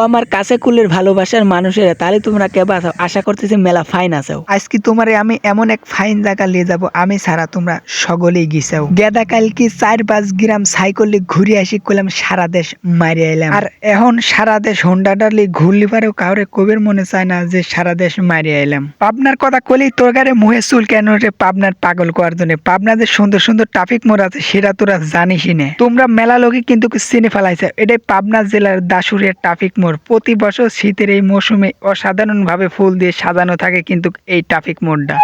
আমার কাছে কুলের ভালোবাসার মানুষেরা, তাহলে তোমরা কেবা আছো? আশা করতেছি মেলা ফাইন আছো। আজকে তোমারে আমি এমন এক ফাইন জায়গা নিয়ে যাব, আমি ছাড়া তোমরা সকলেই গিসাও। গেদা কালকে 4-5 গ্রাম সাইকেলে ঘুরে আসি, কইলাম সারা দেশ মারি আইলাম। আর এখন সারা দেশ হোন্ডা ডালি ঘুরলি পারেও কাউরে কবির মনে চায় না যে সারা দেশ মারি আইলাম। পাবনার কথা কইলেই তোর গারে মুহে চুল কেন রে? পাবনার পাগল করার জন্য। পাবনা যে সুন্দর সুন্দর ট্রাফিক মোড় আছে সেটা তোরা জানিসই না। তোমরা মেলা লোকে কিন্তু চিনে ফেলাইছে, এটাই পাবনা জেলার দাসুরিয়া ট্রাফিক মোড়। প্রতি বছর শীতের এই মৌসুমে অসাধারণ ভাবে ফুল দিয়ে সাজানো থাকে কিন্তু এই ট্রাফিক মোড়টা।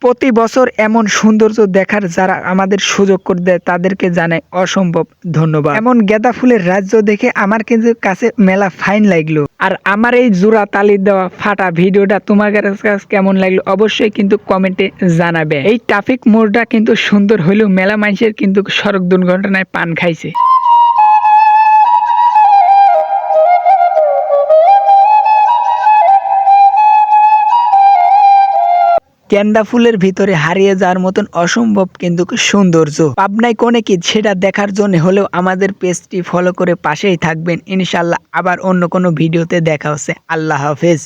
প্রতি বছর এমন সৌন্দর্য দেখার যারা আমাদের সুযোগ করে দেয় তাদেরকে জানাই অসম্ভব ধন্যবাদ। এমন গেঁদা ফুলের রাজ্য দেখে আমার কিন্তু কাছে মেলা ফাইন লাগলো। আর আমার এই জোড়া তালি দেওয়া ফাটা ভিডিওটা তোমার কাছে কেমন লাগলো অবশ্যই কিন্তু কমেন্টে জানাবে। এই ট্রাফিক মোড়টা কিন্তু সুন্দর হলেও মেলা মানুষের কিন্তু সড়ক দুর্ঘটনায় পান খাইছে। গেন্দা ফুলের ভিতরে হারিয়ে যাওয়ার মতন অসম্ভব কিন্তু সৌন্দর্য পাবনায় কোনে কি সেটা দেখার জন্য হলেও আমাদের পেজটি ফলো করে পাশেই থাকবেন। ইনশাল্লাহ আবার অন্য কোনো ভিডিওতে দেখা হচ্ছে। আল্লাহ হাফেজ।